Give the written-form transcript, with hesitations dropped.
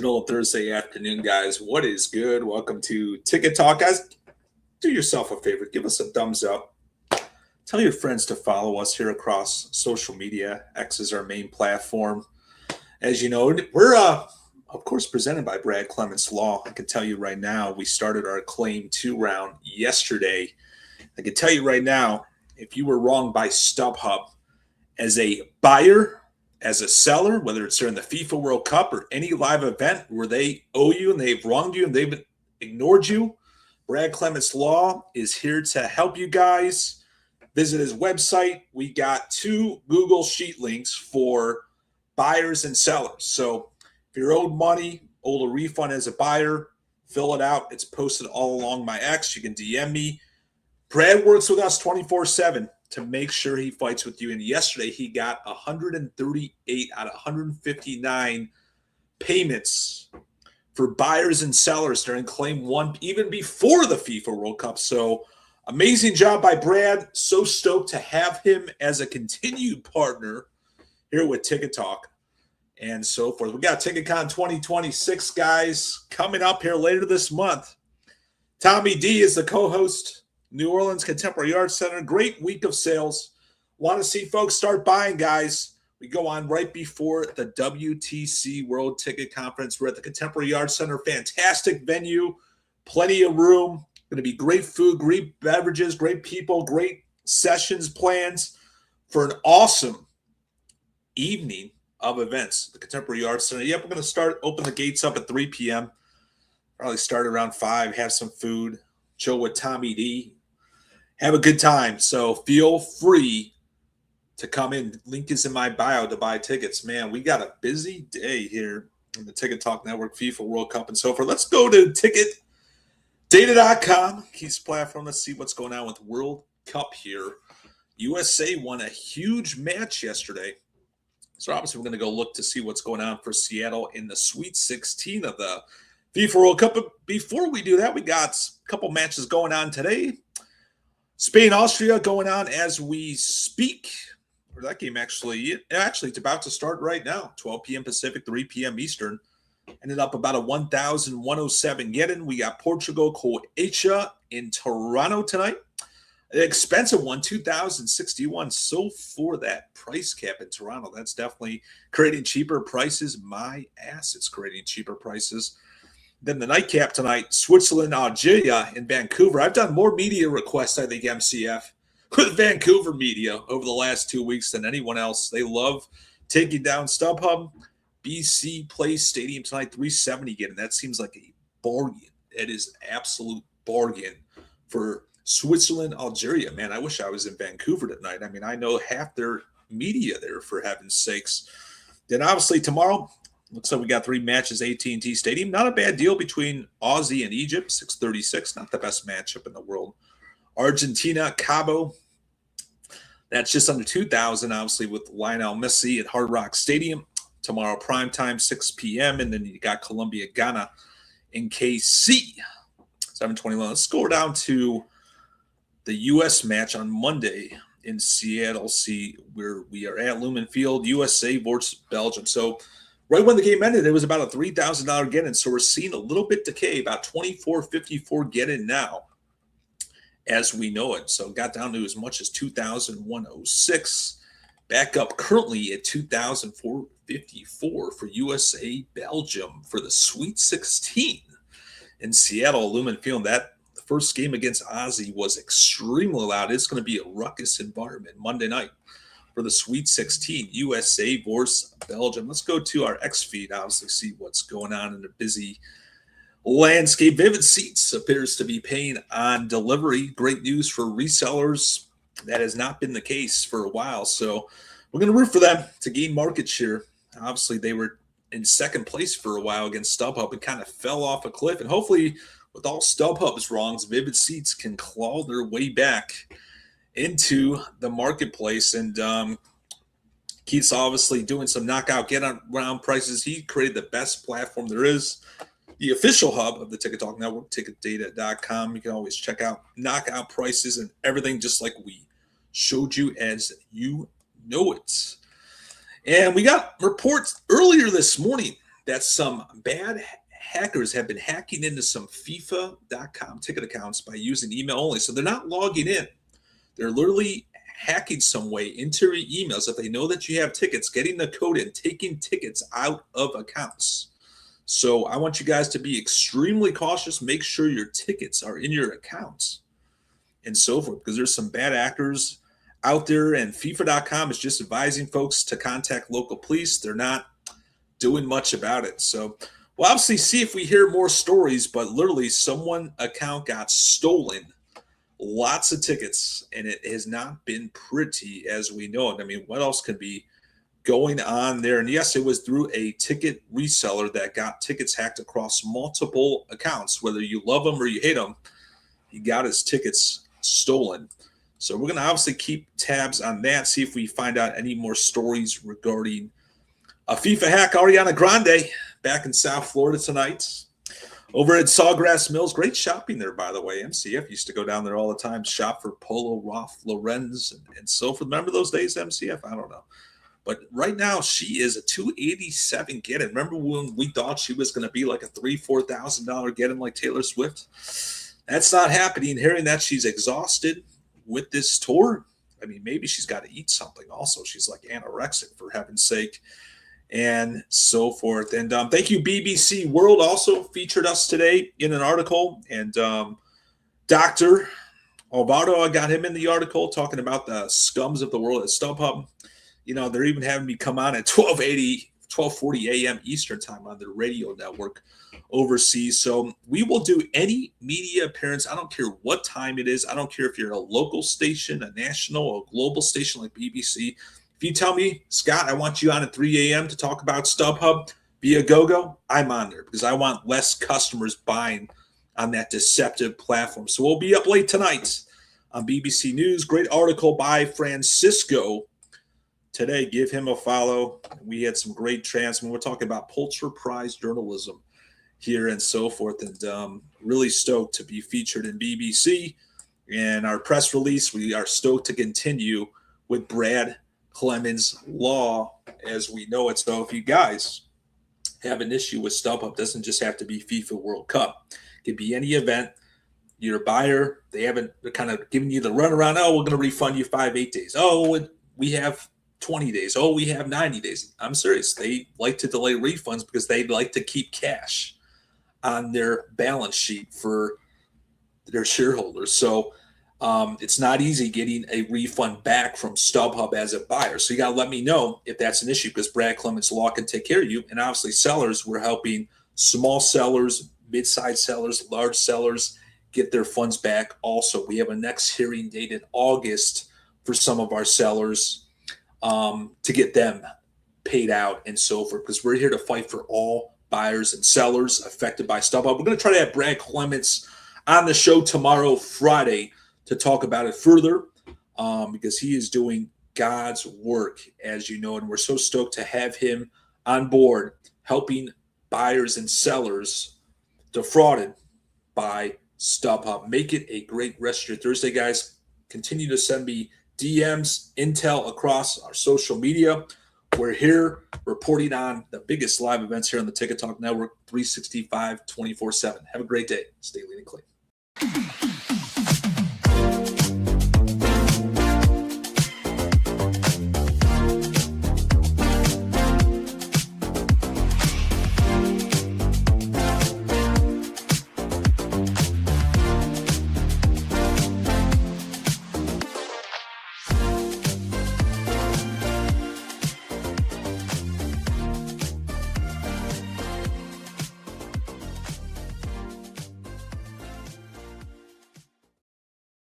Middle of Thursday afternoon, guys. What is good? Welcome to Ticket Talk, guys. Do yourself a favor. Give us a thumbs up. Tell your friends to follow us here across social media. X is our main platform. As you know, we're, of course, presented by Brad Clements Law. I can tell you right now, we started our Claim 2 round yesterday. I can tell you right now, if you were wrong by StubHub, as a buyer, as a seller, whether it's during the FIFA World Cup or any live event where they owe you and they've wronged you and they've ignored you, Brad Clements Law is here to help you guys. Visit his website. We got 2 Google Sheet links for buyers and sellers. So if you're owed money, owed a refund as a buyer, fill it out. It's posted all along my X. You can DM me. Brad works with us 24/7 to make sure he fights with you. And yesterday he got 138 out of 159 payments for buyers and sellers during Claim 1, even before the FIFA World Cup. So amazing job by Brad. So stoked to have him as a continued partner here with Ticket Talk and so forth. We got TicketCon 2026, guys, coming up here later this month. Tommy D is the co-host. New Orleans Contemporary Art Center. Great week of sales. Want to see folks start buying, guys. We go on right before the WTC World Ticket Conference. We're at the Contemporary Art Center. Fantastic venue. Plenty of room. Going to be great food, great beverages, great people, great sessions plans for an awesome evening of events. The Contemporary Art Center. Yep, we're going to open the gates up at 3 p.m. Probably start around 5, have some food, chill with Tommy D. Have a good time. So feel free to come in. Link is in my bio to buy tickets. Man, we got a busy day here in the Ticket Talk Network, FIFA World Cup, and so forth. Let's go to ticketdata.com. Keys platform. Let's see what's going on with World Cup here. USA won a huge match yesterday. So obviously we're going to go look to see what's going on for Seattle in the Sweet 16 of the FIFA World Cup. But before we do that, we got a couple matches going on today. Spain, Austria going on as we speak. Or that game actually it's about to start right now. 12 p.m. Pacific, 3 p.m. Eastern. Ended up about a 1,107 yen. We got Portugal, Croatia in Toronto tonight. An expensive one, 2,061. So for that price cap in Toronto, that's definitely creating cheaper prices. My ass, it's creating cheaper prices. Then the nightcap tonight, Switzerland, Algeria in Vancouver. I've done more media requests, I think, MCF, with Vancouver media over the last 2 weeks than anyone else. They love taking down StubHub. BC Place Stadium tonight, 370 again. That seems like a bargain. It is an absolute bargain for Switzerland, Algeria. Man, I wish I was in Vancouver tonight. I mean, I know half their media there, for heaven's sakes. Then obviously tomorrow, looks like we got 3 matches, AT&T Stadium. Not a bad deal between Aussie and Egypt, 636. Not the best matchup in the world. Argentina, Cabo. That's just under 2,000, obviously, with Lionel Messi at Hard Rock Stadium. Tomorrow, primetime, 6 p.m. And then you got Colombia, Ghana in KC, 7:21. Let's go down to the U.S. match on Monday in Seattle. See where we are at. Lumen Field, USA versus Belgium. So right when the game ended, it was about a $3,000 get-in. So we're seeing a little bit decay, about $2,454 get-in now as we know it. So got down to as much as 2,106. Back up currently at 2,454 for USA Belgium for the Sweet 16 in Seattle, Lumen Field. That the first game against Aussie was extremely loud. It's going to be a ruckus environment Monday night for the Sweet 16, USA versus Belgium. Let's go to our X feed, obviously, see what's going on in the busy landscape. Vivid Seats appears to be paying on delivery. Great news for resellers. That has not been the case for a while. So we're going to root for them to gain market share. Obviously, they were in second place for a while against StubHub and kind of fell off a cliff. And hopefully, with all StubHub's wrongs, Vivid Seats can claw their way back into the marketplace. And Keith's obviously doing some knockout get-around prices. He created the best platform there is, the official hub of the Ticket Talk Network, ticketdata.com. You can always check out knockout prices and everything just like we showed you as you know it. And we got reports earlier this morning that some bad hackers have been hacking into some FIFA.com ticket accounts by using email only. So they're not logging in. They're literally hacking some way into your emails if they know that you have tickets, getting the code in, taking tickets out of accounts. So I want you guys to be extremely cautious. Make sure your tickets are in your accounts and so forth, because there's some bad actors out there, and FIFA.com is just advising folks to contact local police. They're not doing much about it. So we'll obviously see if we hear more stories, but literally someone account got stolen. Lots of tickets, and it has not been pretty as we know it. I mean, what else could be going on there? And yes, it was through a ticket reseller that got tickets hacked across multiple accounts. Whether you love them or you hate them, he got his tickets stolen. So we're going to obviously keep tabs on that, see if we find out any more stories regarding a FIFA hack. Ariana Grande back in South Florida tonight over at Sawgrass Mills. Great shopping there, by the way. MCF used to go down there all the time, shop for Polo, Ralph Lauren's, and so forth. Remember those days, MCF? I don't know. But right now, she is a $287 get-in. Remember when we thought she was going to be like a $3,000, $4,000 get-in like Taylor Swift? That's not happening. Hearing that she's exhausted with this tour, I mean, maybe she's got to eat something also. She's like anorexic, for heaven's sake, and so forth. And thank you, BBC World, also featured us today in an article. And Dr. Alvaro, I got him in the article talking about the scums of the world at StubHub. You know, they're even having me come on at 12:40 a.m. Eastern time on their radio network overseas. So we will do any media appearance. I don't care what time it is. I don't care if you're a local station, a national, or global station like BBC. If you tell me, Scott, I want you on at 3 a.m. to talk about StubHub, be a go-go, I'm on there because I want less customers buying on that deceptive platform. So we'll be up late tonight on BBC News. Great article by Francisco today. Give him a follow. We had some great transmission. We're talking about Pulitzer Prize journalism here and so forth, and really stoked to be featured in BBC. And our press release, we are stoked to continue with Brad Clements Law as we know it. So if you guys have an issue with StubHub, doesn't just have to be FIFA World Cup. It could be any event. You're a buyer. They're kind of giving you the runaround. Oh, we're going to refund you 5-8 days. Oh, we have 20 days. Oh, we have 90 days. I'm serious. They like to delay refunds because they like to keep cash on their balance sheet for their shareholders. So it's not easy getting a refund back from StubHub as a buyer. So you got to let me know if that's an issue, because Brad Clements Law can take care of you. And obviously sellers, we're helping small sellers, mid-sized sellers, large sellers get their funds back. Also, we have a next hearing date in August for some of our sellers to get them paid out and so forth, because we're here to fight for all buyers and sellers affected by StubHub. We're going to try to have Brad Clements on the show tomorrow, Friday, to talk about it further, because he is doing God's work, as you know, and we're so stoked to have him on board helping buyers and sellers defrauded by StubHub. Make it a great rest of your Thursday, guys. Continue to send me DMs, intel across our social media. We're here reporting on the biggest live events here on the Ticket Talk Network, 365, 24/7. Have a great day. Stay lean and clean.